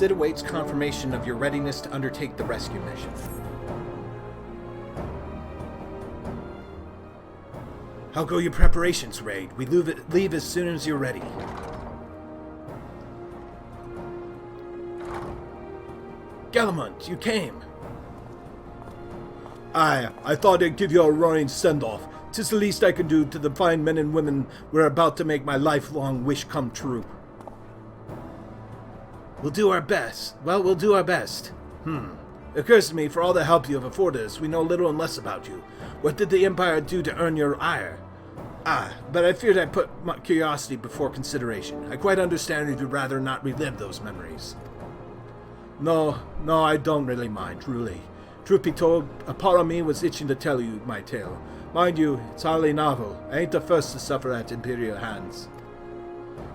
Sid awaits confirmation of your readiness to undertake the rescue mission. How go your preparations, Raide? We leave as soon as you're ready. Galamont, you came. I thought I'd give you a roaring send-off. 'Tis the least I can do to the fine men and women we're about to make my lifelong wish come true. We'll do our best. Well, we'll do our best. It occurs to me, for all the help you have afforded us, we know little and less about you. What did the Empire do to earn your ire? But I feared I put my curiosity before consideration. I quite understand if you'd rather not relive those memories. No, I don't really mind, truly. Truth be told, a part of me was itching to tell you my tale. Mind you, it's hardly novel. I ain't the first to suffer at Imperial hands.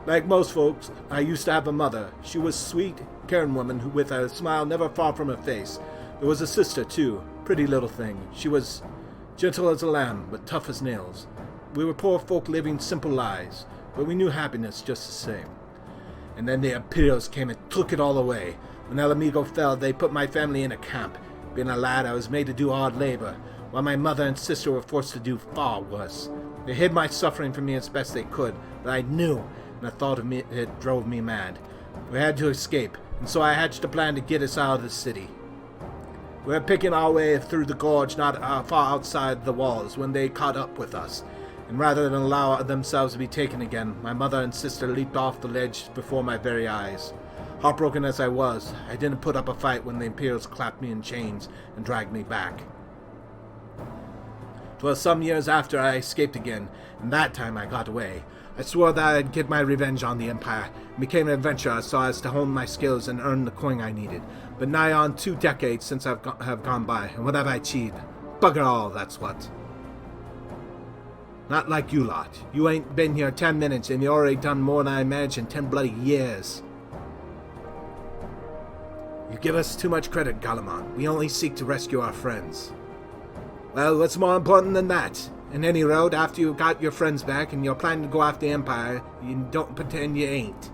Like most folks, I used to have a mother. She was a sweet, caring woman who, with a smile never far from her face. There was a sister, too. Pretty little thing. She was gentle as a lamb, but tough as nails. We were poor folk living simple lives, but we knew happiness just the same. And then the Imperials came and took it all away. When El Amigo fell, they put my family in a camp. Being a lad, I was made to do hard labor, while my mother and sister were forced to do far worse. They hid my suffering from me as best they could, but I knew, and the thought of it drove me mad. We had to escape, and so I hatched a plan to get us out of the city. We were picking our way through the gorge not far outside the walls when they caught up with us, and rather than allow themselves to be taken again, my mother and sister leaped off the ledge before my very eyes. Heartbroken as I was, I didn't put up a fight when the Imperials clapped me in chains and dragged me back. 'Twas some years after I escaped again, and that time I got away. I swore that I'd get my revenge on the Empire, and became an adventurer so as to hone my skills and earn the coin I needed. But nigh on 2 decades since have gone by, and what have I achieved? Bugger all, that's what. Not like you lot. You ain't been here 10 minutes, and you already done more than I managed in 10 bloody years. You give us too much credit, Galamont. We only seek to rescue our friends. Well, what's more important than that? In any road, after you got your friends back and you're planning to go after the Empire, you don't pretend you ain't.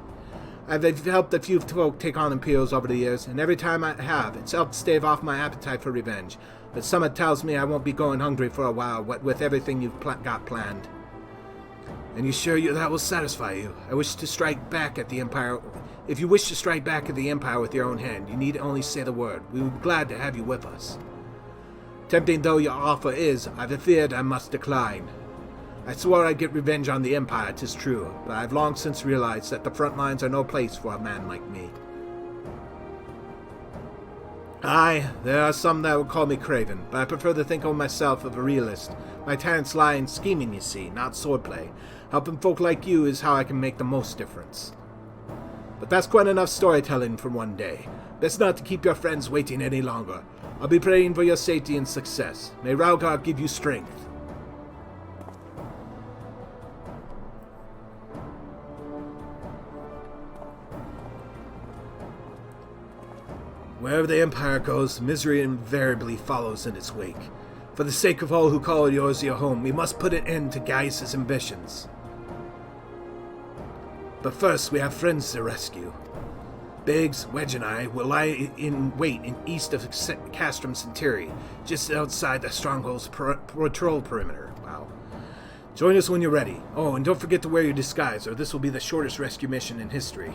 I've helped a few folk take on Imperials over the years, and every time I have, it's helped stave off my appetite for revenge. But someone tells me I won't be going hungry for a while, what with everything you've got planned. And you sure that will satisfy you? I wish to strike back at the Empire. If you wish to strike back at the Empire with your own hand, you need only say the word. We would be glad to have you with us. Tempting though your offer is, I've feared I must decline. I swore I'd get revenge on the Empire, 'tis true, but I've long since realized that the front lines are no place for a man like me. Aye, there are some that would call me craven, but I prefer to think of myself as a realist. My talents lie in scheming, you see, not swordplay. Helping folk like you is how I can make the most difference. But that's quite enough storytelling for one day. Best not to keep your friends waiting any longer. I'll be praying for your safety and success. May Raugar give you strength. Wherever the Empire goes, misery invariably follows in its wake. For the sake of all who call yours your home, we must put an end to Gaius' ambitions. But first, we have friends to rescue. Biggs, Wedge, and I will lie in wait east of Castrum Centri, just outside the stronghold's patrol perimeter. Wow. Join us when you're ready. Oh, and don't forget to wear your disguise, or this will be the shortest rescue mission in history.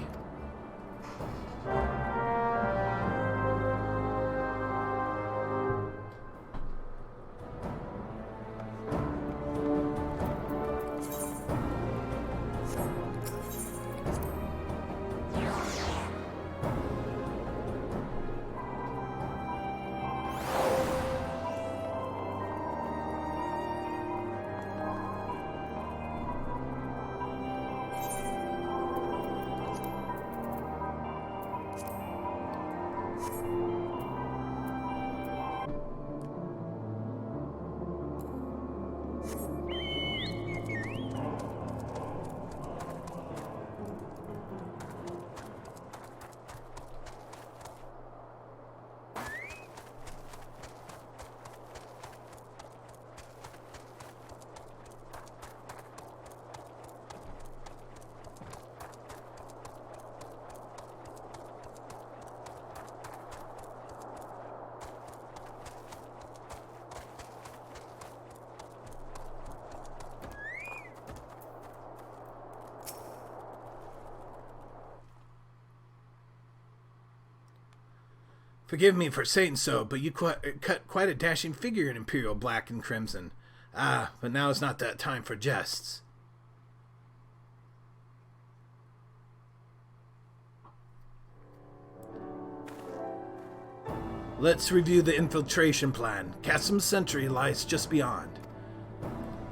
Forgive me for saying so, but you cut quite a dashing figure in Imperial black and crimson. Ah, but now is not that time for jests. Let's review the infiltration plan. Castrum Centri lies just beyond.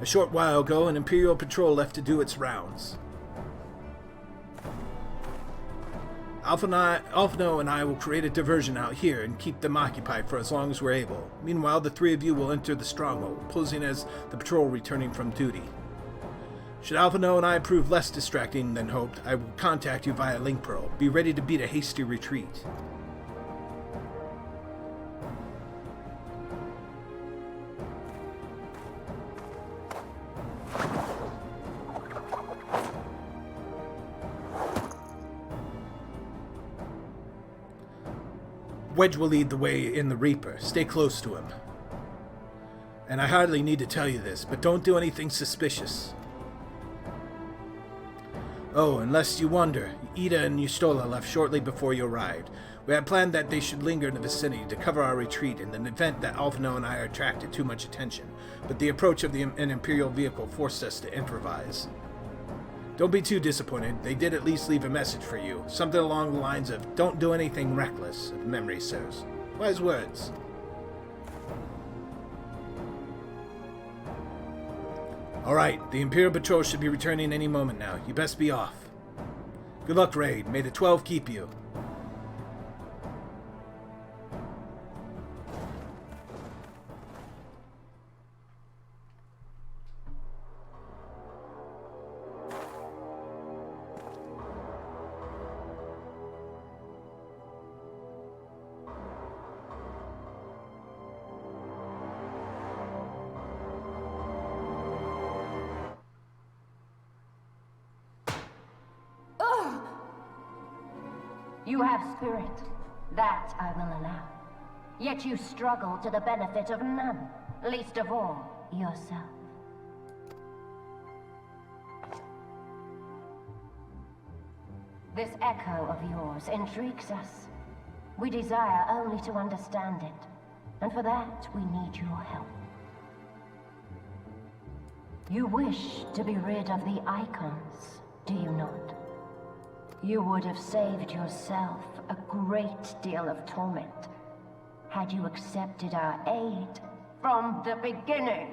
A short while ago, an Imperial patrol left to do its rounds. Alphino and I will create a diversion out here and keep them occupied for as long as we're able. Meanwhile, the three of you will enter the stronghold, posing as the patrol returning from duty. Should Alphino and I prove less distracting than hoped, I will contact you via link pearl. Be ready to beat a hasty retreat. Wedge will lead the way in the Reaper. Stay close to him. And I hardly need to tell you this, but don't do anything suspicious. Oh, unless you wonder, Ida and Yustola left shortly before you arrived. We had planned that they should linger in the vicinity to cover our retreat in the event that Alphino and I attracted too much attention, but the approach of an Imperial vehicle forced us to improvise. Don't be too disappointed. They did at least leave a message for you. Something along the lines of, don't do anything reckless, if memory serves. Wise words. Alright, the Imperial Patrol should be returning any moment now. You best be off. Good luck, Raide. May the 12 keep you. You have spirit. That I will allow. Yet you struggle to the benefit of none, least of all, yourself. This echo of yours intrigues us. We desire only to understand it, and for that we need your help. You wish to be rid of the icons, do you not? You would have saved yourself a great deal of torment had you accepted our aid from the beginning.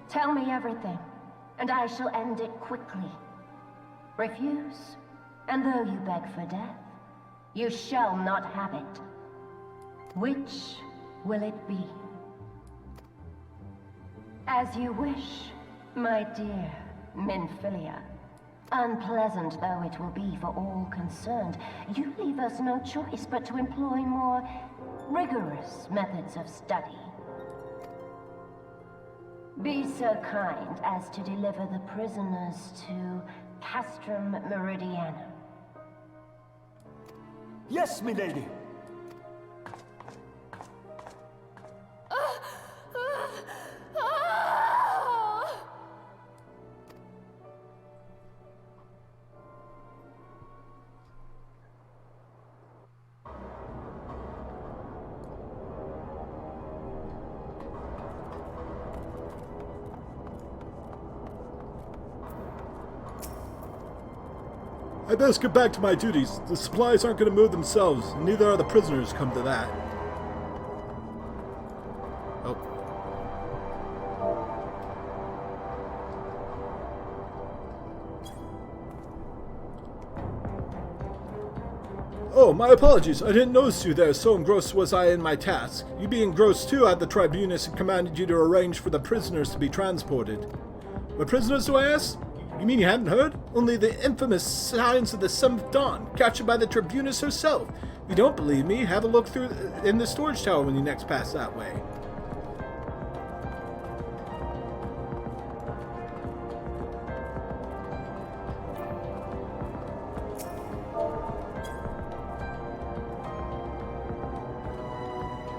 Tell me everything, and I shall end it quickly. Refuse, and though you beg for death, you shall not have it. Which will it be? As you wish, my dear Minfilia. Unpleasant though it will be for all concerned, you leave us no choice but to employ more rigorous methods of study. Be so kind as to deliver the prisoners to Castrum Meridiana. Yes, milady. I best get back to my duties. The supplies aren't going to move themselves, and neither are the prisoners, come to that. Oh. Oh, my apologies. I didn't notice you there, so engrossed was I in my task. You being engrossed too, had the Tribunus and commanded you to arrange for the prisoners to be transported. What prisoners, do I ask? You mean you hadn't heard? Only the infamous Signs of the Seventh Dawn, captured by the Tribunus herself. If you don't believe me, have a look through in the storage tower when you next pass that way.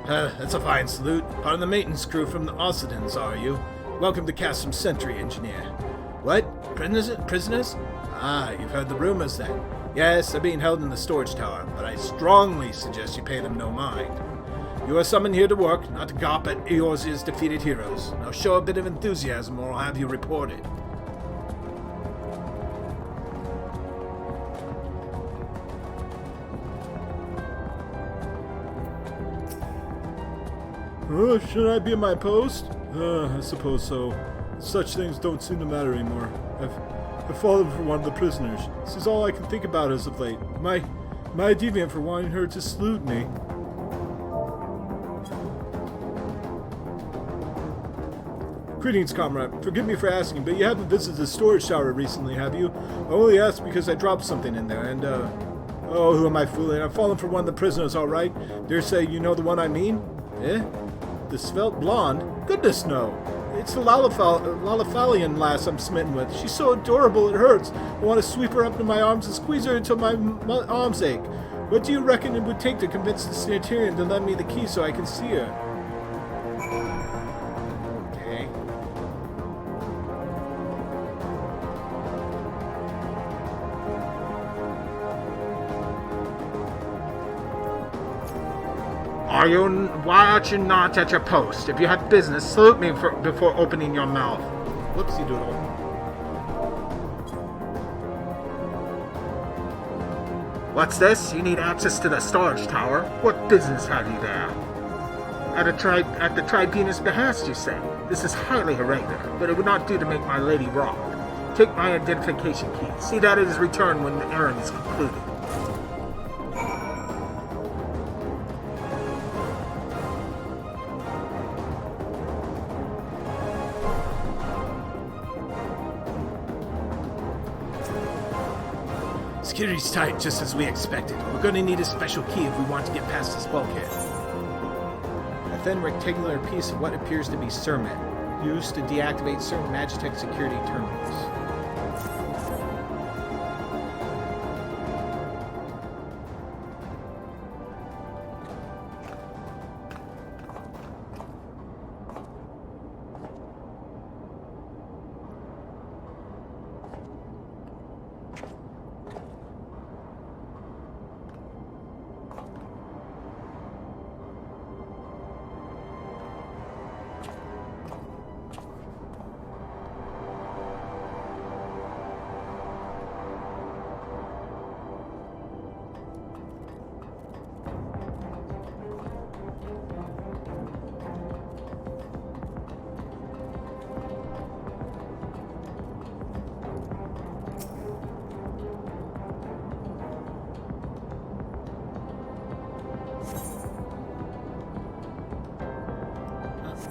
That's a fine salute. Part of the maintenance crew from the Occidents, are you? Welcome to Castrum Centri, engineer. What? Prisoners? Ah, you've heard the rumors then. Yes, they're being held in the storage tower, but I strongly suggest you pay them no mind. You are summoned here to work, not to gawp at Eorzea's defeated heroes. Now show a bit of enthusiasm or I'll have you reported. Should I be at my post? I suppose so. Such things don't seem to matter anymore. I've fallen for one of the prisoners. This is all I can think about as of late. My deviant for wanting her to salute me. Greetings, comrade. Forgive me for asking, but you haven't visited the storage tower recently, have you? I only asked because I dropped something in there, and, oh, who am I fooling? I've fallen for one of the prisoners, all right. Dare say you know the one I mean? Eh? The svelte blonde? Goodness, no. It's the Lalafalian lass I'm smitten with. She's so adorable it hurts. I want to sweep her up in my arms and squeeze her until my arms ache. What do you reckon it would take to convince the Centurion to lend me the key so I can see her? Okay. Why aren't you not at your post? If you have business, salute me before opening your mouth. Whoopsie doodle. What's this? You need access to the storage tower? What business have you there? At the Tribune's behest, you say? This is highly irregular, but it would not do to make my lady wrong. Take my identification key. See that it is returned when the errand is concluded. Security's tight, just as we expected. We're going to need a special key if we want to get past this bulkhead. A thin rectangular piece of what appears to be Cermet, used to deactivate certain Magitech security terminals.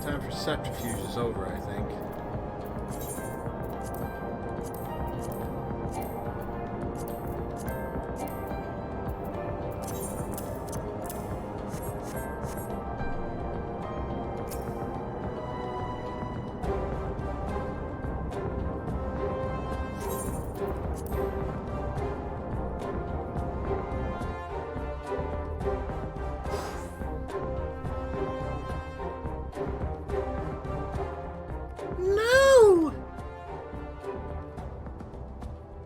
Time for subterfuge is over, I think.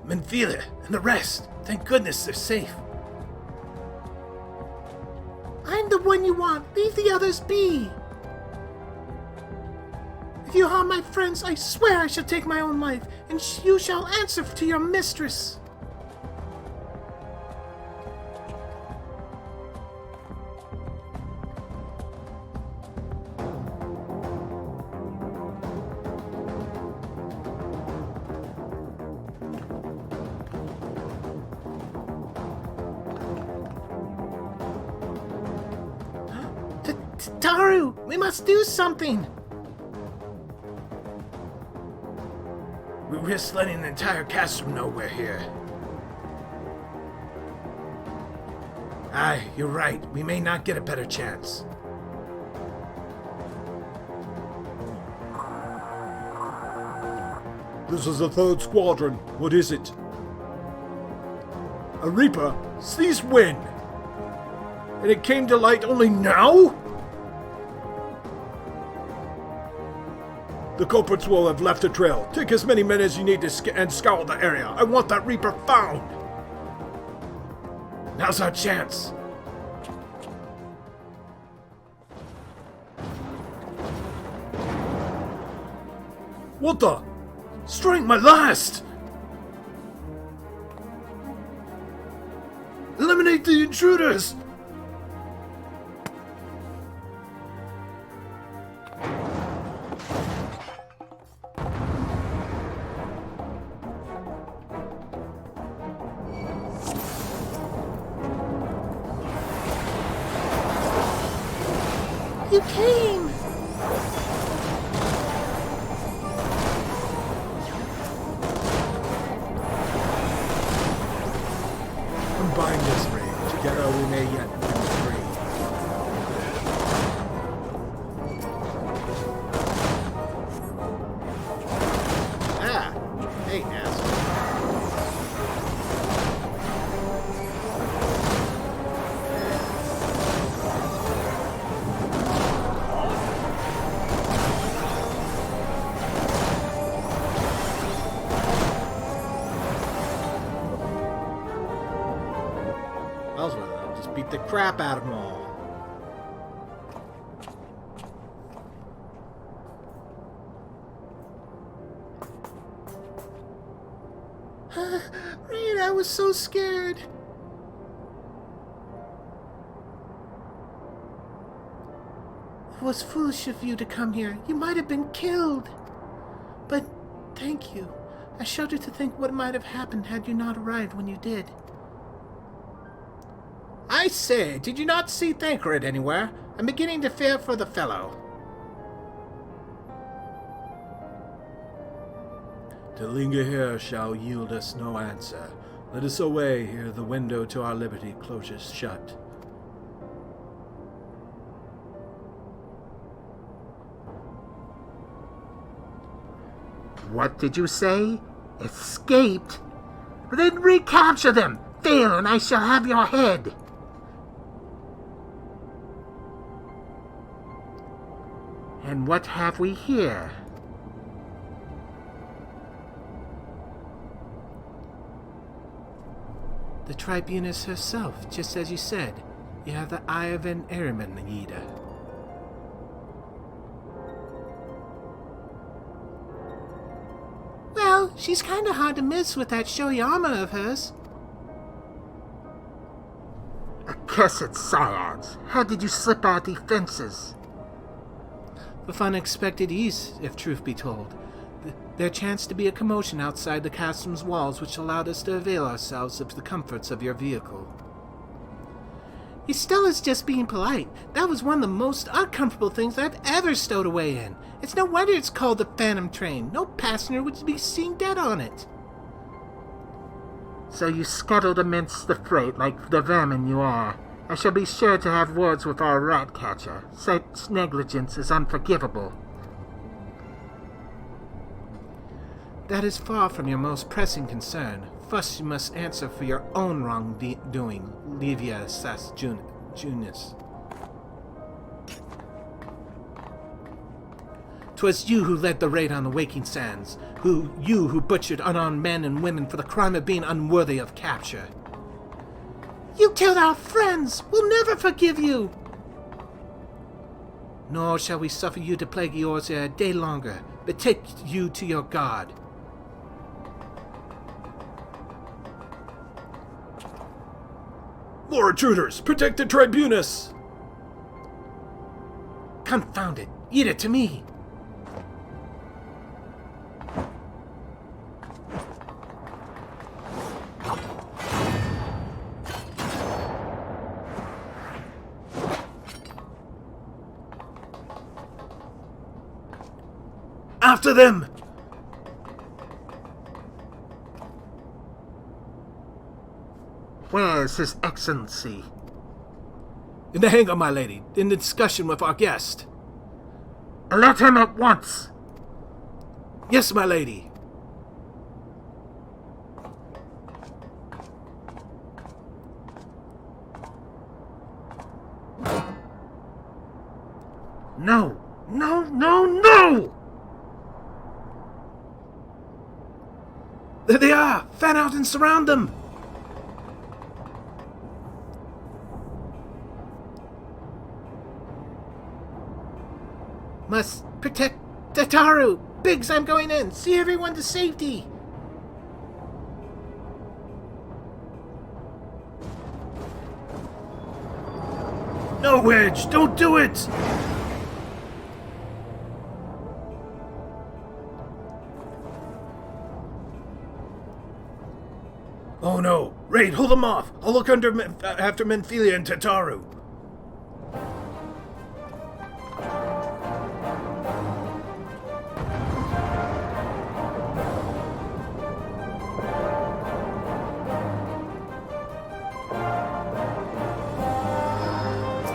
Menfila and the rest. Thank goodness they're safe. I'm the one you want. Leave the others be. If you harm my friends, I swear I shall take my own life, and you shall answer to your mistress. Taru, we must do something! We risk letting the entire Castrum know we're here. Aye, you're right. We may not get a better chance. This is the 3rd Squadron. What is it? A Reaper? Cease when? And it came to light only now? The culprits will have left a trail. Take as many men as you need to and scour the area. I want that Reaper found! Now's our chance. What the? Strike my last! Eliminate the intruders! You came! Combine this raid. Together we may yet win free. Ah! Hey, asshole. I'll just beat the crap out of them all. Raide, I was so scared. It was foolish of you to come here. You might have been killed. But thank you. I shudder to think what might have happened had you not arrived when you did. I say, did you not see Thancred anywhere? I'm beginning to fear for the fellow. To linger here shall yield us no answer. Let us away here, the window to our liberty closes shut. What did you say? Escaped? Then recapture them! Fail, and I shall have your head! And what have we here? The Tribunus herself, just as you said. You have the eye of an airman, Raide. Well, she's kinda hard to miss with that showy armor of hers. Accursed scions! How did you slip our defenses? With unexpected ease, if truth be told. There chanced to be a commotion outside the Castrum's walls which allowed us to avail ourselves of the comforts of your vehicle. Estella's just being polite. That was one of the most uncomfortable things I've ever stowed away in. It's no wonder it's called the Phantom Train. No passenger would be seen dead on it. So you scuttled amidst the freight like the vermin you are. I shall be sure to have words with our rat catcher. Such negligence is unforgivable. That is far from your most pressing concern. First you must answer for your own wrongdoing, Livia Sas Junis. 'Twas you who led the raid on the Waking Sands. You who butchered unarmed men and women for the crime of being unworthy of capture. You killed our friends! We'll never forgive you! Nor shall we suffer you to plague Eorzea a day longer, but take you to your god. More intruders! Protect the Tribunus! Confound it! Eat it to me! After them! Where is His Excellency? In the hangar, my lady, in the discussion with our guest. Alert him at once! Yes, my lady. No! No, no, no! and surround them! Must protect Tataru! Biggs, I'm going in! See everyone to safety! No, Wedge! Don't do it! Oh no! Raide, hold them off! I'll look after Menphelia and Tataru!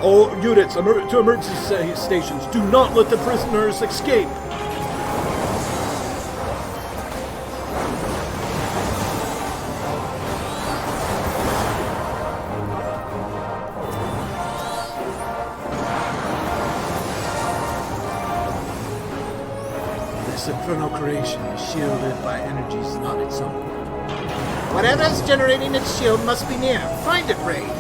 All units, to emergency stations. Do not let the prisoners escape. This infernal creation is shielded by energies not its own. Whatever's generating its shield must be near. Find it, Raide!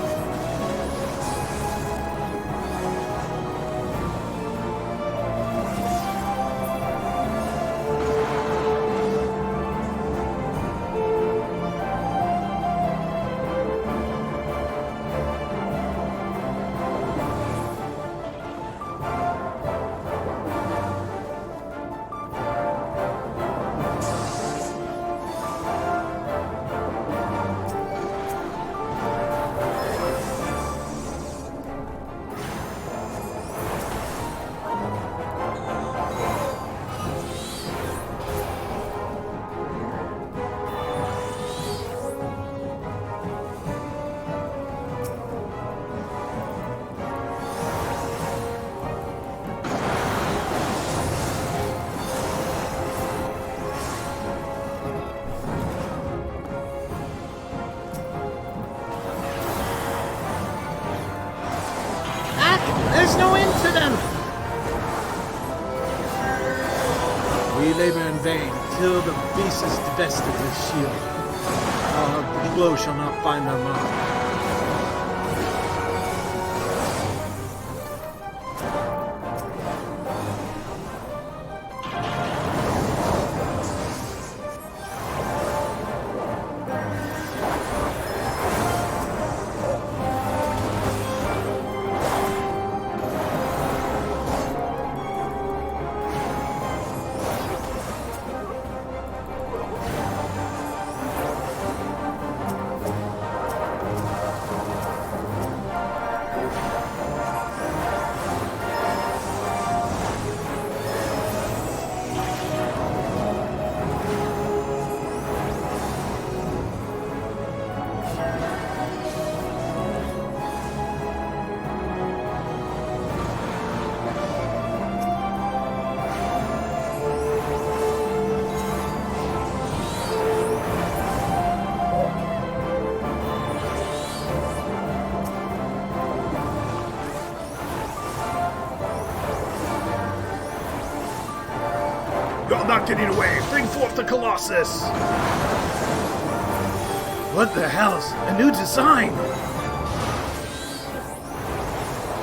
There's no end to them! We labor in vain till the beast is divested of his shield. Our blow shall not find their mark. You're not getting away! Bring forth the Colossus! What the hell's a new design?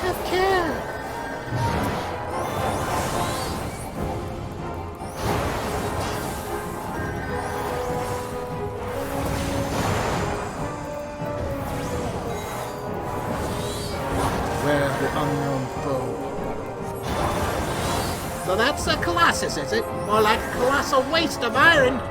Have care! Where the unknown foe? So that's a Colossus, is it? More like a colossal waste of iron!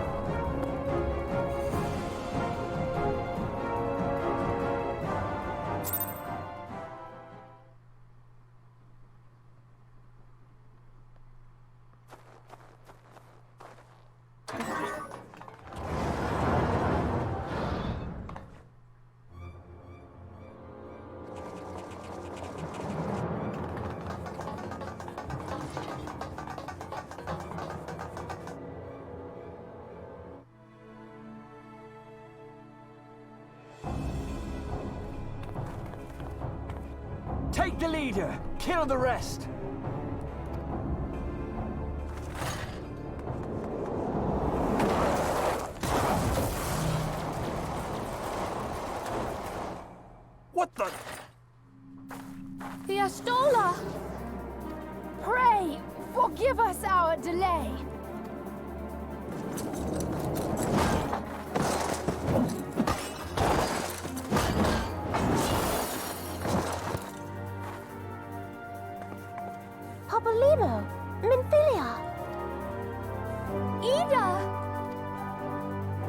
Take the leader, kill the rest. What the? The Astola! Pray, forgive us our delay. Popolino, Minfilia. Ida!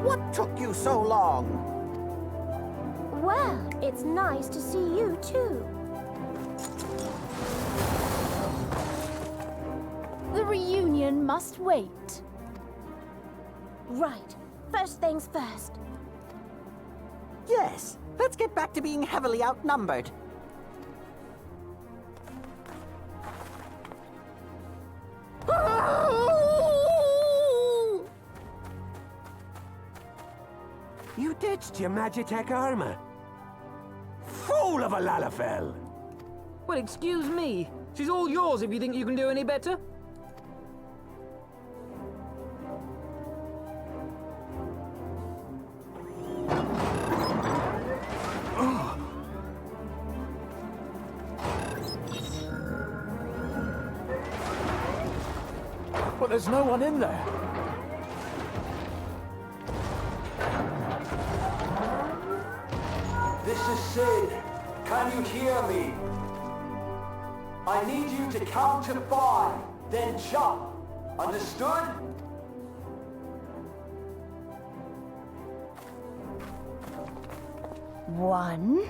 What took you so long? Well, it's nice to see you too. The reunion must wait. Right. First things first. Yes, let's get back to being heavily outnumbered. You ditched your Magitech armor. Fool of a Lalafell! Well, excuse me. She's all yours if you think you can do any better. But there's no one in there. This is Sid. Can you hear me? I need you to count to 5, then jump. Understood? One,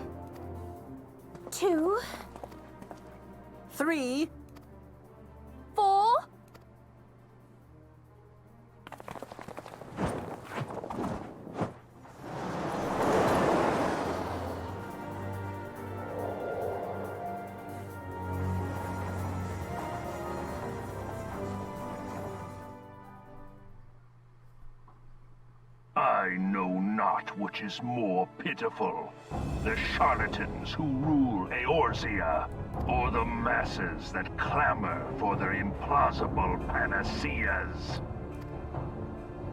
2, 3, 4. I know not which is more pitiful, the charlatans who rule Eorzea, or the masses that clamor for their implausible panaceas.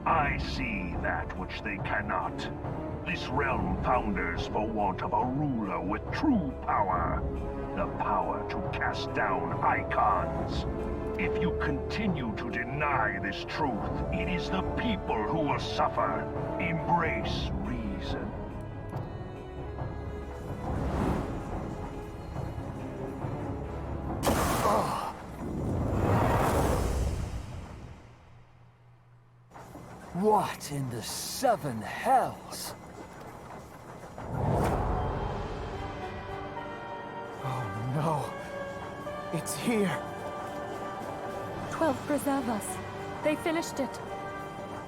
I see that which they cannot. This realm founders for want of a ruler with true power. The power to cast down icons. If you continue to deny this truth, it is the people who will suffer. Embrace reason. What in the 7 hells? Oh no. It's here. 12 preserve us. They finished it.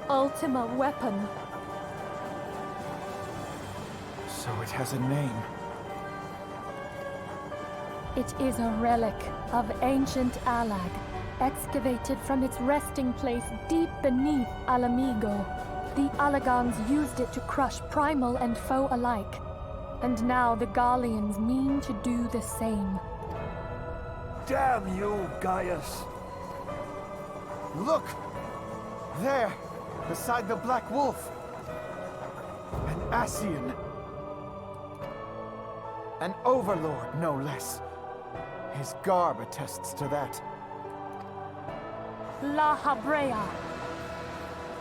Ultima weapon. So it has a name. It is a relic of ancient Alag, excavated from its resting place deep beneath Alamigo. The Alagons used it to crush primal and foe alike. And now the Garleans mean to do the same. Damn you, Gaius! Look! There! Beside the Black Wolf! An Ascian! An overlord, no less. His garb attests to that. La Habrea.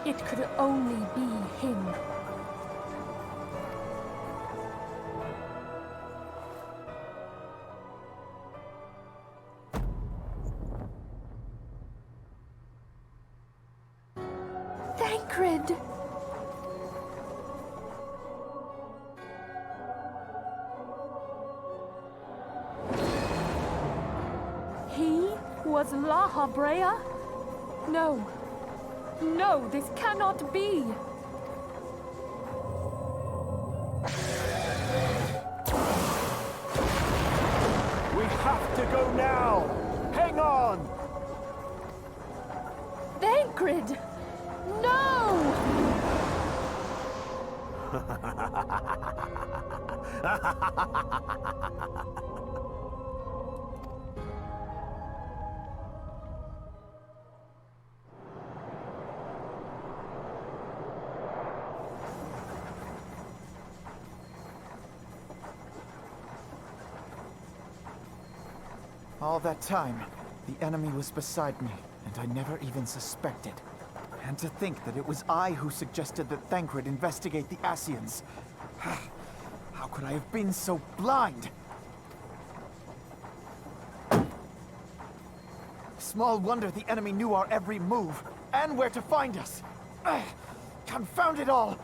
It could only be him. Thancred! He was La Habrea? No. No, this cannot be! We have to go now! Hang on! Thancred! No! All that time, the enemy was beside me, and I never even suspected. And to think that it was I who suggested that Thancred investigate the Ascians. How could I have been so blind? Small wonder the enemy knew our every move, and where to find us. Confound it all!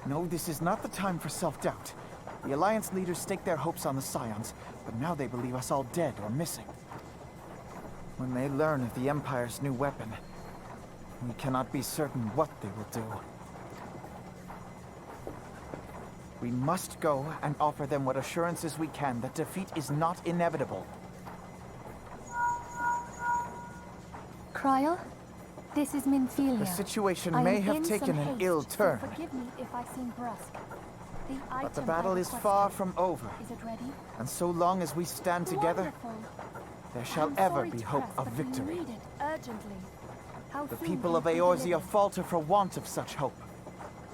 No, this is not the time for self-doubt. The Alliance leaders staked their hopes on the Scions, but now they believe us all dead or missing. When they learn of the Empire's new weapon, we cannot be certain what they will do. We must go and offer them what assurances we can that defeat is not inevitable. Kryl, this is Minfilia. The situation I may am have in taken some an haste, ill so turn. forgive me if I seem brusque. But the battle is far from over. Is it ready? And so long as we stand together, Wonderful. there shall I'm ever sorry be to hope press, of but victory. we need it urgently. How The soon people can of it be Eorzea delivered? falter for want of such hope.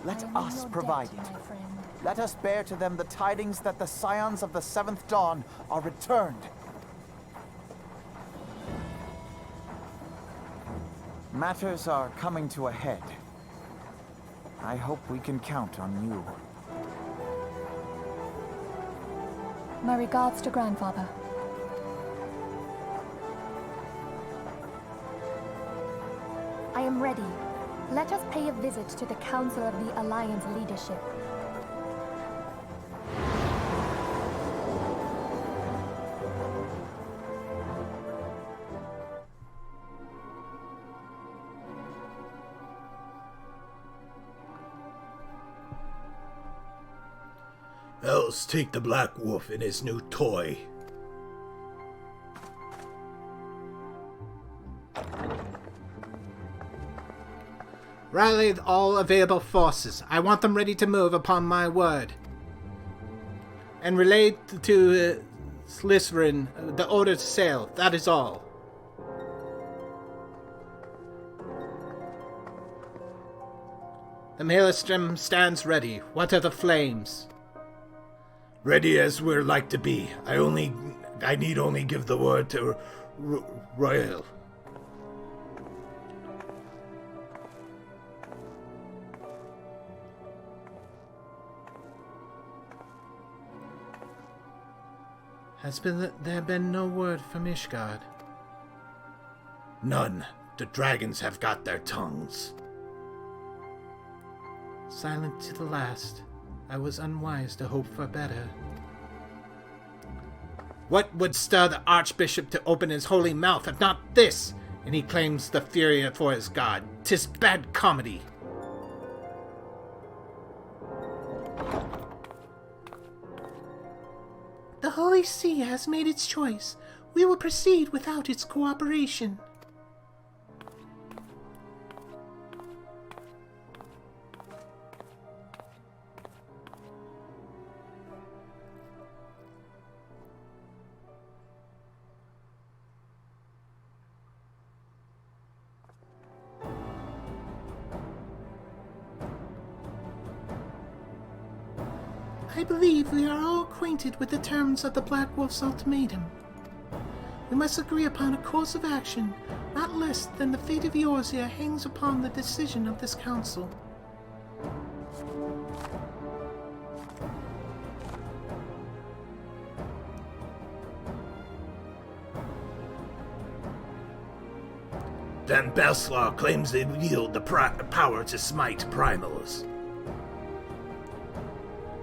Let I am in us your provide debt, it. my friend. Let us bear to them the tidings that the Scions of the Seventh Dawn are returned. Matters are coming to a head. I hope we can count on you. My regards to Grandfather. I am ready. Let us pay a visit to the Council of the Alliance leadership. Else take the Black Wolf and his new toy. Rally all available forces. I want them ready to move upon my word. And relay to Slytherin the order to sail. That is all. The Maelstrom stands ready. What are the flames? Ready as we're like to be. I need only give the word to Royal. Has there been no word from Ishgard? None. The dragons have got their tongues. Silent to the last. I was unwise to hope for better. What would stir the Archbishop to open his holy mouth if not this? And he claims the fury for his god. 'Tis bad comedy. The Holy See has made its choice. We will proceed without its cooperation. I believe we are all acquainted with the terms of the Black Wolf's ultimatum. We must agree upon a course of action, not less than the fate of Eorzea hangs upon the decision of this council. Then Belslaw claims they wield the power to smite primals.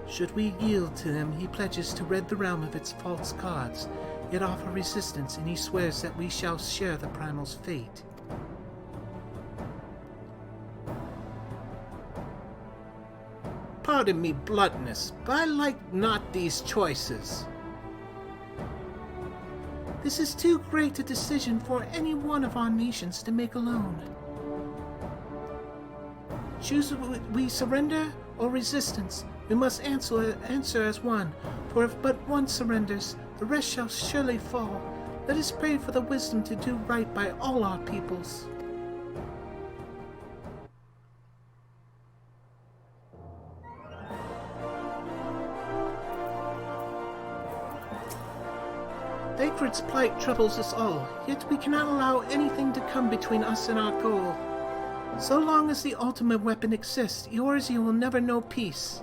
Should we yield to him, he pledges to rid the realm of its false gods, yet offer resistance, and he swears that we shall share the primal's fate. Pardon me bluntness, but I like not these choices. This is too great a decision for any one of our nations to make alone. Choose we surrender or resistance. We must answer as one, for if but one surrenders, the rest shall surely fall. Let us pray for the wisdom to do right by all our peoples. Thagford's plight troubles us all, yet we cannot allow anything to come between us and our goal. So long as the ultimate weapon exists, Eorzea will never know peace.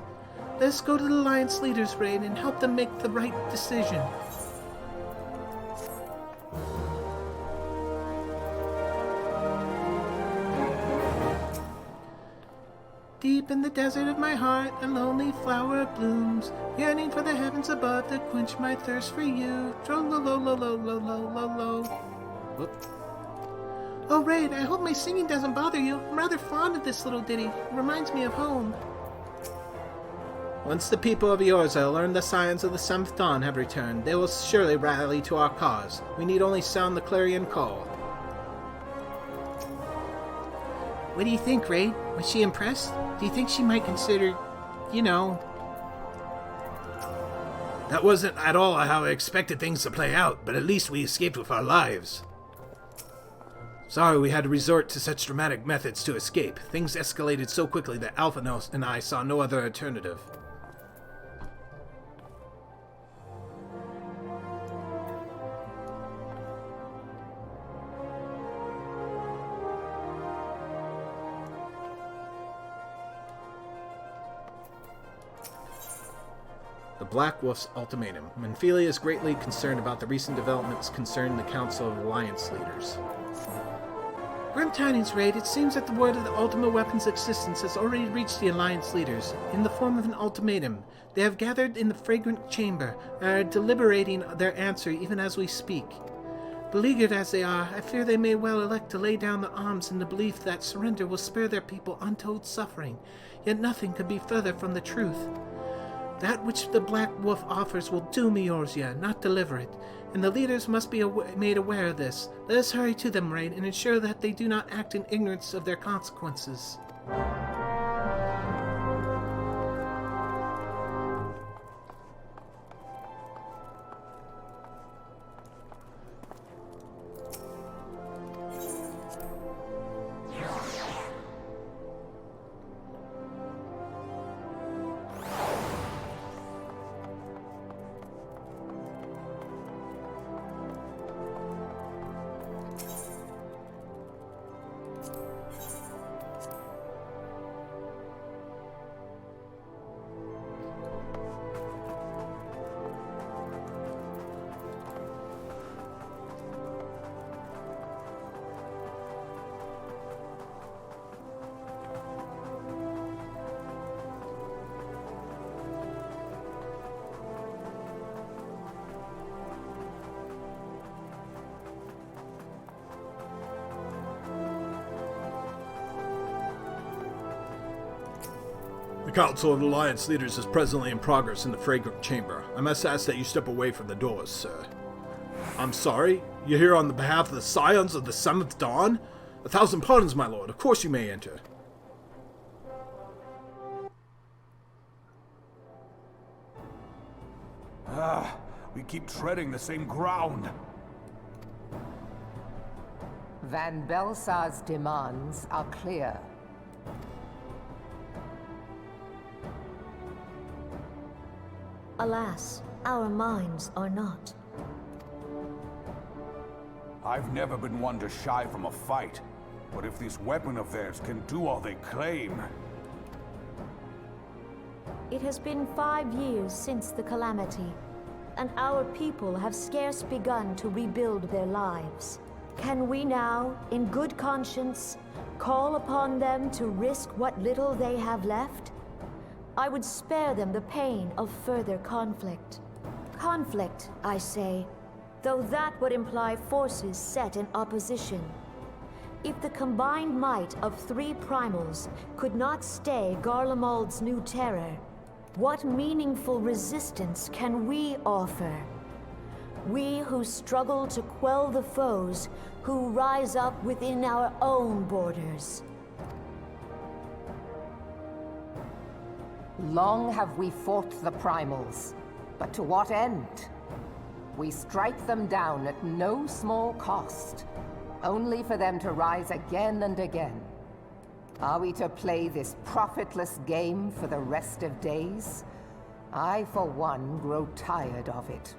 Let us go to the Alliance leaders' raid and help them make the right decision. Deep in the desert of my heart, a lonely flower blooms, yearning for the heavens above to quench my thirst for you. Tro-lo-lo-lo-lo-lo-lo-lo-lo. Whoop. Oh, Raide, I hope my singing doesn't bother you. I'm rather fond of this little ditty. It reminds me of home. Once the people of Eorzea learn the signs of the 7th Dawn have returned, they will surely rally to our cause. We need only sound the clarion call. What do you think, Raide? Was she impressed? Do you think she might consider, you know... That wasn't at all how I expected things to play out, but at least we escaped with our lives. Sorry we had to resort to such dramatic methods to escape. Things escalated so quickly that Alphanos and I saw no other alternative. The Black Wolf's ultimatum. Menphelia is greatly concerned about the recent developments concerning the Council of Alliance leaders. Grim tidings, Raide. It seems that the word of the ultimate weapon's existence has already reached the Alliance leaders, in the form of an ultimatum. They have gathered in the fragrant chamber, and are deliberating their answer even as we speak. Beleaguered as they are, I fear they may well elect to lay down their arms in the belief that surrender will spare their people untold suffering, yet nothing could be further from the truth. That which the Black Wolf offers will doom Eorzea, not deliver it, and the leaders must be made aware of this. Let us hurry to them, Raide, and ensure that they do not act in ignorance of their consequences. The Council of Alliance Leaders is presently in progress in the Fragrant Chamber. I must ask that you step away from the doors, sir. I'm sorry? You're here on the behalf of the Scions of the 7th Dawn? 1,000 pardons, my lord. Of course you may enter. We keep treading the same ground. Van Belsar's demands are clear. Alas, our minds are not. I've never been one to shy from a fight, but if this weapon of theirs can do all they claim... It has been 5 years since the calamity, and our people have scarce begun to rebuild their lives. Can we now, in good conscience, call upon them to risk what little they have left? I would spare them the pain of further conflict. Conflict, I say, though that would imply forces set in opposition. If the combined might of 3 primals could not stay Garlemald's new terror, what meaningful resistance can we offer? We who struggle to quell the foes who rise up within our own borders. Long have we fought the primals, but to what end? We strike them down at no small cost, only for them to rise again and again. Are we to play this profitless game for the rest of days? I, for one, grow tired of it.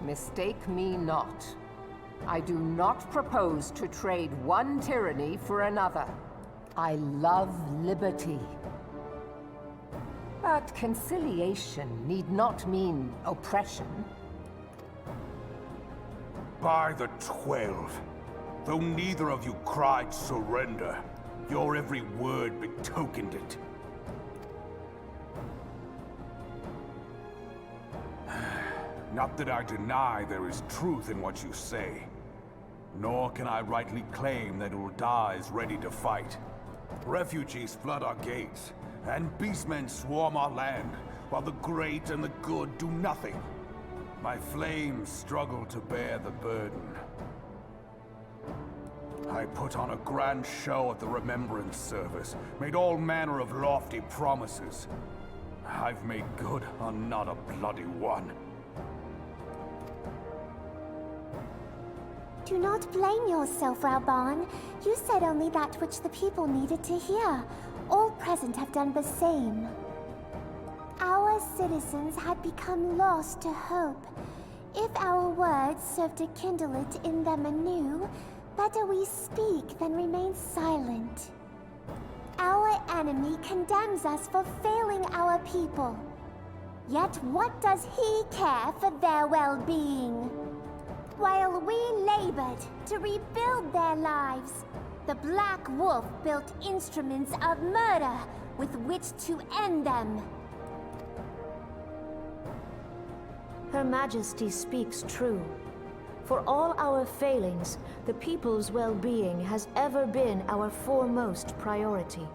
Mistake me not. I do not propose to trade one tyranny for another. I love liberty. But conciliation need not mean oppression. By the 12, though neither of you cried surrender, your every word betokened it. Not that I deny there is truth in what you say, nor can I rightly claim that Ul'dah is ready to fight. Refugees flood our gates, and beastmen swarm our land, while the great and the good do nothing. My flames struggle to bear the burden. I put on a grand show at the Remembrance Service, made all manner of lofty promises. I've made good on not a bloody one. Do not blame yourself, Raubahn. You said only that which the people needed to hear. All present have done the same. Our citizens had become lost to hope. If our words serve to kindle it in them anew, better we speak than remain silent. Our enemy condemns us for failing our people. Yet what does he care for their well-being? While we labored to rebuild their lives, the Black Wolf built instruments of murder with which to end them. Her Majesty speaks true. For all our failings, the people's well-being has ever been our foremost priority.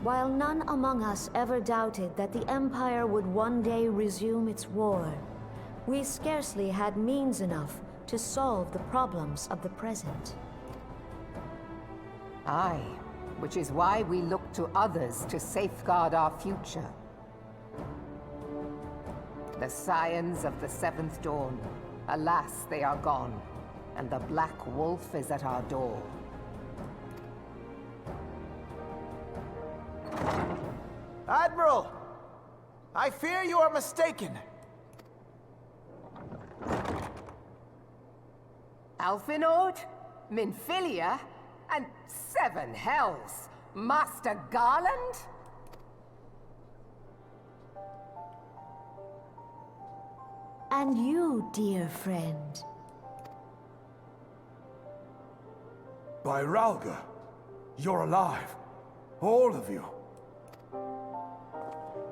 While none among us ever doubted that the Empire would one day resume its war, we scarcely had means enough to solve the problems of the present. Aye, which is why we look to others to safeguard our future. The Scions of the Seventh Dawn, alas, they are gone, and the Black Wolf is at our door. Admiral! I fear you are mistaken. Alphinaud, Minfilia, and 7 hells! Master Garland? And you, dear friend. By Ralga, you're alive. All of you.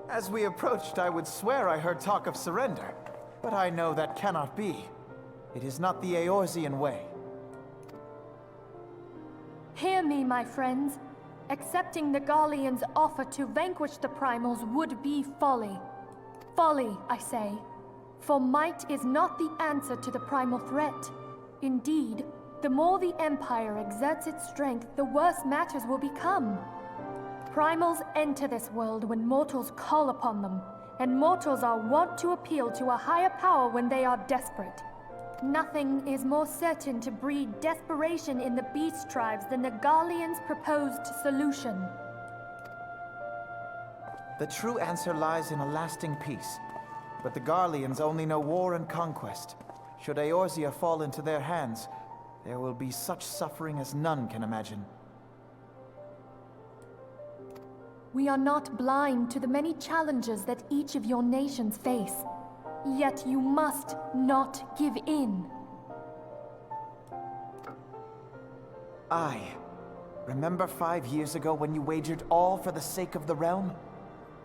As we approached, I would swear I heard talk of surrender. But I know that cannot be. It is not the Eorzean way. Hear me, my friends. Accepting the Garleans' offer to vanquish the Primals would be folly. Folly, I say. For might is not the answer to the primal threat. Indeed, the more the Empire exerts its strength, the worse matters will become. Primals enter this world when mortals call upon them, and mortals are wont to appeal to a higher power when they are desperate. Nothing is more certain to breed desperation in the beast tribes than the Garleans' proposed solution. The true answer lies in a lasting peace. But the Garleans only know war and conquest. Should Eorzea fall into their hands, there will be such suffering as none can imagine. We are not blind to the many challenges that each of your nations face. Yet you must not give in. Aye. Remember 5 years ago when you wagered all for the sake of the realm?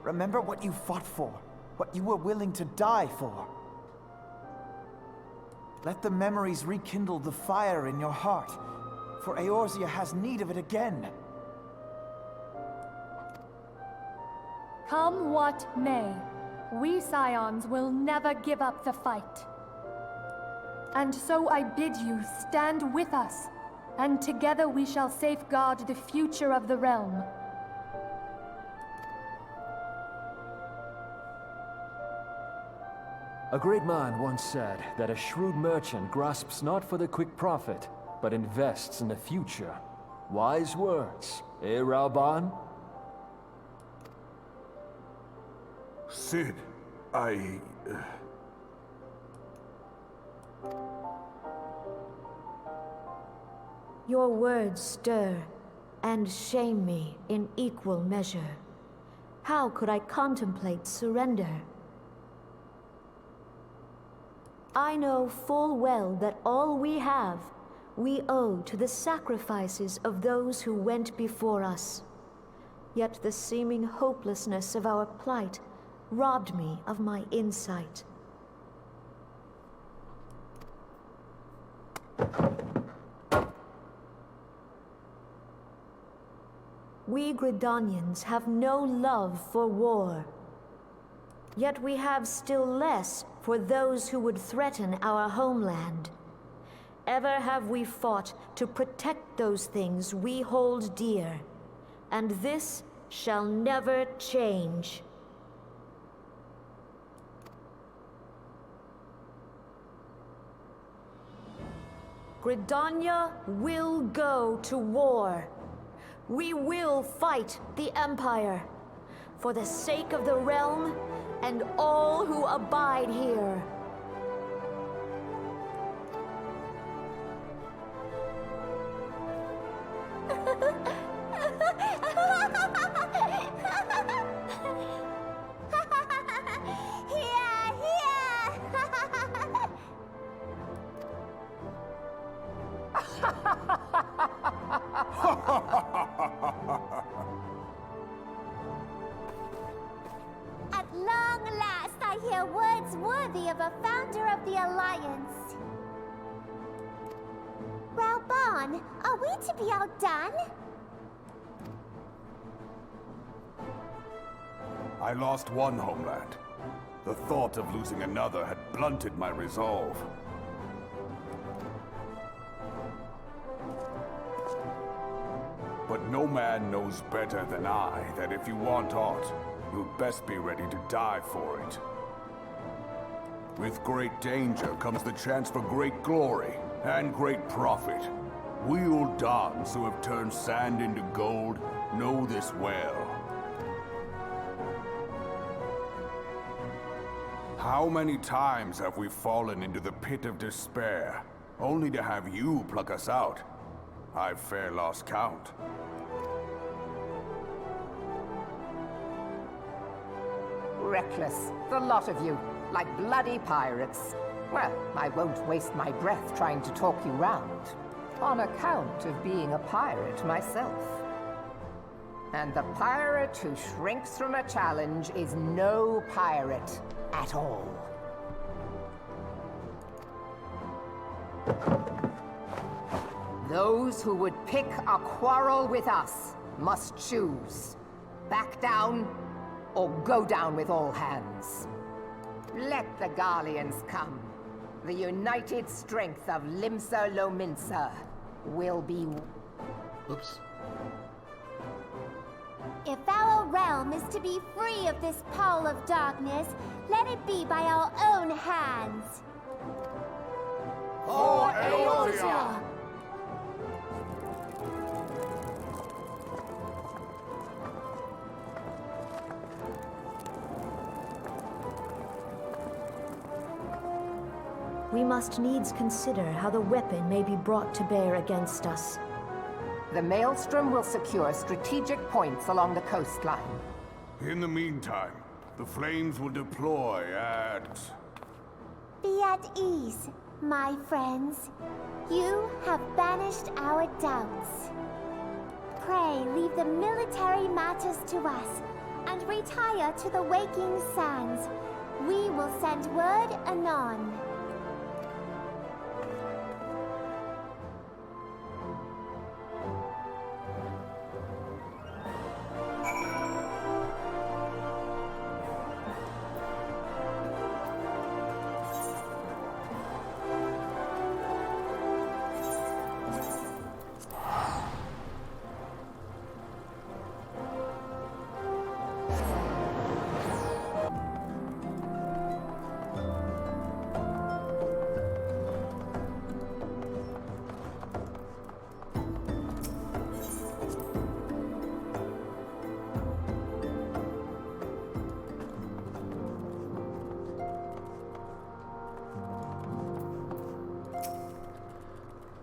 Remember what you fought for, what you were willing to die for. Let the memories rekindle the fire in your heart, for Eorzea has need of it again. Come what may, we Scions will never give up the fight. And so I bid you stand with us, and together we shall safeguard the future of the realm. A great man once said that a shrewd merchant grasps not for the quick profit, but invests in the future. Wise words, eh, Raubahn? Sid, Your words stir and shame me in equal measure. How could I contemplate surrender? I know full well that all we have, we owe to the sacrifices of those who went before us. Yet the seeming hopelessness of our plight robbed me of my insight. We Gridanians have no love for war. Yet we have still less for those who would threaten our homeland. Ever have we fought to protect those things we hold dear, and this shall never change. Gridania will go to war. We will fight the Empire, for the sake of the realm and all who abide here. At long last, I hear words worthy of a founder of the Alliance. Raubon, are we to be outdone? I lost one homeland. The thought of losing another had blunted my resolve. But no man knows better than I that if you want aught, you'd best be ready to die for it. With great danger comes the chance for great glory and great profit. We Uldans who have turned sand into gold know this well. How many times have we fallen into the pit of despair, only to have you pluck us out? I've fair lost count. Reckless, the lot of you, like bloody pirates. Well, I won't waste my breath trying to talk you round, on account of being a pirate myself. And the pirate who shrinks from a challenge is no pirate at all. Those who would pick a quarrel with us must choose. Back down, or go down with all hands. Let the Garleans come. The united strength of Limsa Lominsa will be... Oops. If our realm is to be free of this pall of darkness, let it be by our own hands. For Eorzea! We must needs consider how the weapon may be brought to bear against us. The Maelstrom will secure strategic points along the coastline. In the meantime, the flames will deploy at... Be at ease, my friends. You have banished our doubts. Pray leave the military matters to us, and retire to the waking sands. We will send word anon.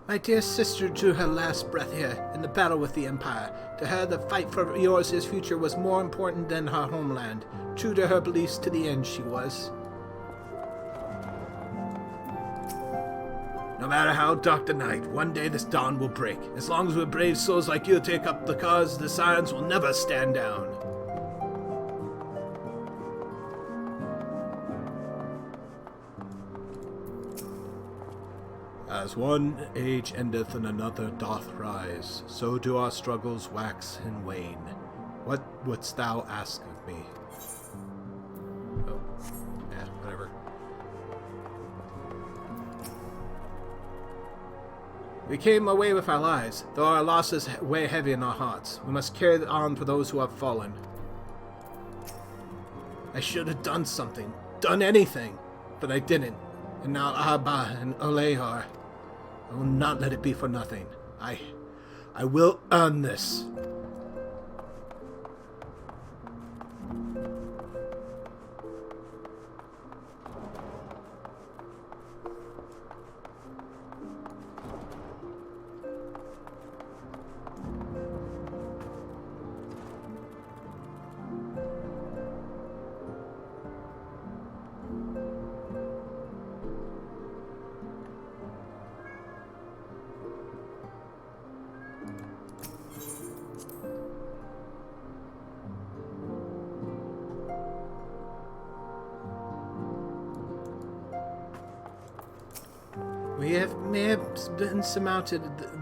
My dear sister drew her last breath here, in the battle with the Empire. To her, the fight for Eorzea's future was more important than her homeland. True to her beliefs to the end, she was. No matter how dark the night, one day this dawn will break. As long as we're brave souls like you take up the cause, the Scions will never stand down. As one age endeth and another doth rise, so do our struggles wax and wane. What wouldst thou ask of me? Oh, yeah, whatever. We came away with our lives, though our losses weigh heavy in our hearts. We must carry on for those who have fallen. I should have done something, done anything, but I didn't. And now Abba and Olear, I will not let it be for nothing. I will earn this.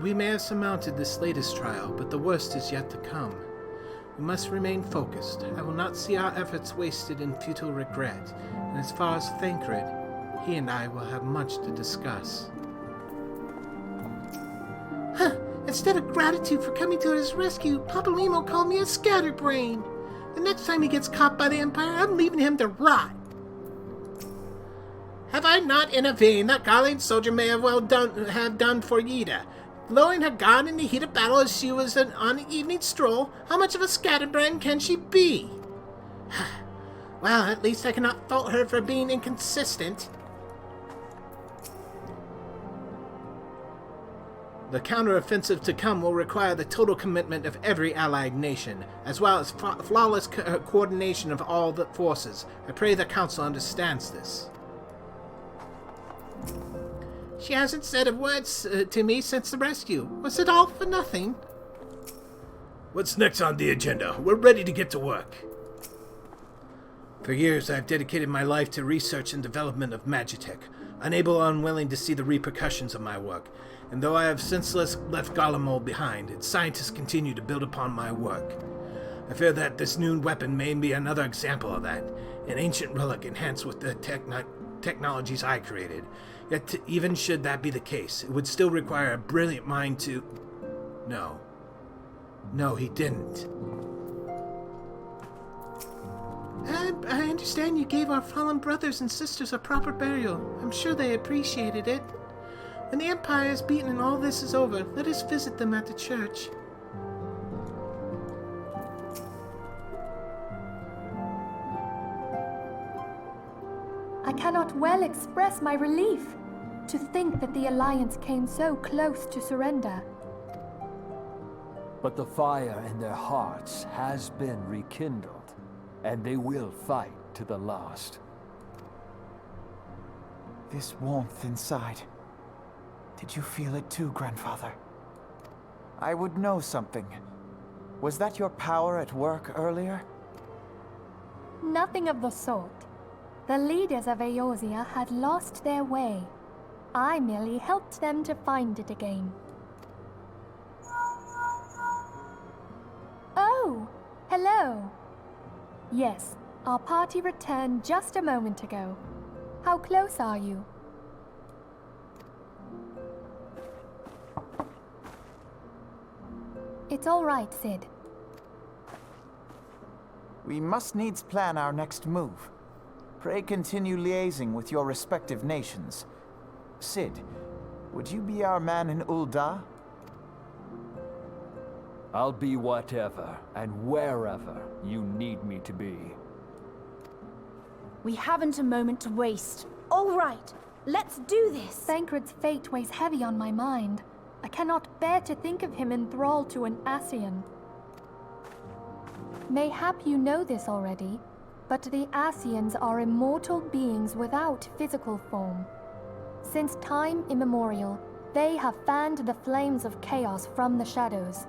We may have surmounted this latest trial, but the worst is yet to come. We must remain focused. I will not see our efforts wasted in futile regret. And as far as Thancred, he and I will have much to discuss. Huh! Instead of gratitude for coming to his rescue, Papalimo called me a scatterbrain. The next time he gets caught by the Empire, I'm leaving him to rot. Have I not intervened? That Garlean soldier may have done for Yida. Blowing her guard in the heat of battle as she was on an evening stroll, how much of a scatterbrain can she be? Well, at least I cannot fault her for being inconsistent. The counteroffensive to come will require the total commitment of every allied nation, as well as flawless coordination of all the forces. I pray the Council understands this. She hasn't said a word to me since the rescue. Was it all for nothing? What's next on the agenda? We're ready to get to work. For years, I've dedicated my life to research and development of Magitech, unable or unwilling to see the repercussions of my work. And though I have since left Garlemald behind, its scientists continue to build upon my work. I fear that this new weapon may be another example of that, an ancient relic enhanced with the technologies I created. Yet, even should that be the case, it would still require a brilliant mind to... No, he didn't. I understand you gave our fallen brothers and sisters a proper burial. I'm sure they appreciated it. When the Empire is beaten and all this is over, let us visit them at the church. I cannot well express my relief to think that the Alliance came so close to surrender. But the fire in their hearts has been rekindled, and they will fight to the last. This warmth inside. Did you feel it too, Grandfather? I would know something. Was that your power at work earlier? Nothing of the sort. The leaders of Eorzea had lost their way. I merely helped them to find it again. Oh, hello. Yes, our party returned just a moment ago. How close are you? It's all right, Cid. We must needs plan our next move. Pray continue liaising with your respective nations. Cid, would you be our man in Ul'dah? I'll be whatever and wherever you need me to be. We haven't a moment to waste. All right, let's do this. Thancred's fate weighs heavy on my mind. I cannot bear to think of him in thrall to an Ascian. Mayhap you know this already, but the Ascians are immortal beings without physical form. Since time immemorial, they have fanned the flames of chaos from the shadows.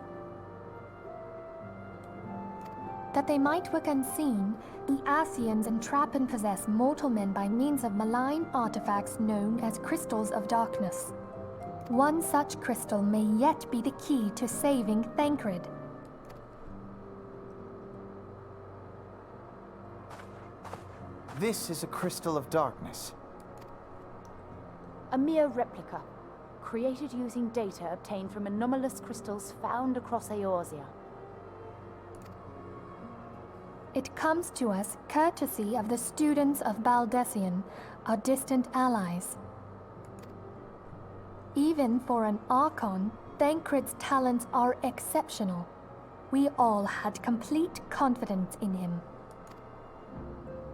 That they might work unseen, the Ascians entrap and possess mortal men by means of malign artifacts known as crystals of darkness. One such crystal may yet be the key to saving Thancred. This is a crystal of darkness. A mere replica, created using data obtained from anomalous crystals found across Eorzea. It comes to us courtesy of the students of Baldessian, our distant allies. Even for an Archon, Thancred's talents are exceptional. We all had complete confidence in him.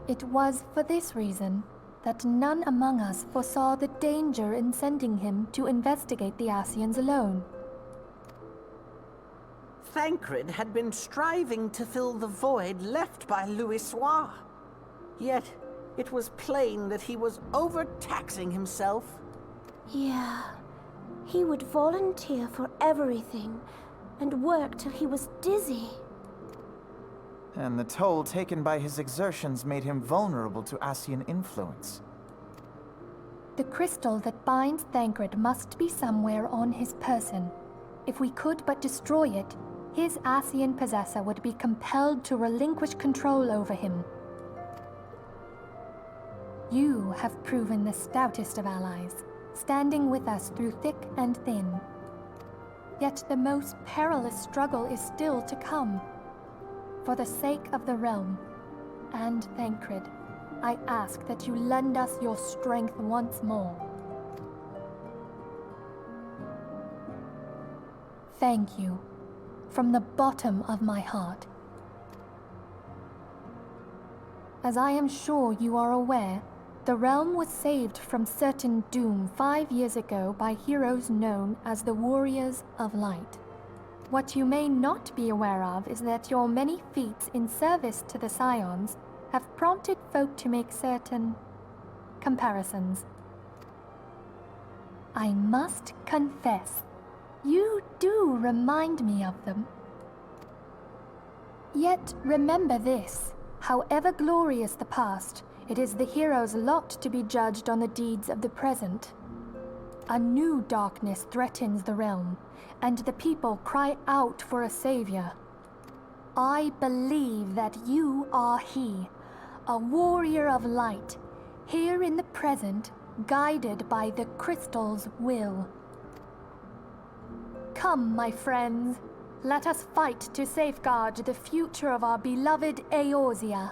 It was for this reason that none among us foresaw the danger in sending him to investigate the Ascians alone. Thancred had been striving to fill the void left by Louisoix. Yet, it was plain that he was overtaxing himself. Yeah, he would volunteer for everything and work till he was dizzy. And the toll taken by his exertions made him vulnerable to Ascian influence. The crystal that binds Thancred must be somewhere on his person. If we could but destroy it, his Ascian possessor would be compelled to relinquish control over him. You have proven the stoutest of allies, standing with us through thick and thin. Yet the most perilous struggle is still to come. For the sake of the realm, and Thancred, I ask that you lend us your strength once more. Thank you, from the bottom of my heart. As I am sure you are aware, the realm was saved from certain doom 5 years ago by heroes known as the Warriors of Light. What you may not be aware of is that your many feats in service to the Scions have prompted folk to make certain comparisons. I must confess, you do remind me of them. Yet remember this, however glorious the past, it is the hero's lot to be judged on the deeds of the present. A new darkness threatens the realm, and the people cry out for a savior. I believe that you are he, a warrior of light, here in the present, guided by the crystal's will. Come, my friends, let us fight to safeguard the future of our beloved Eorzea.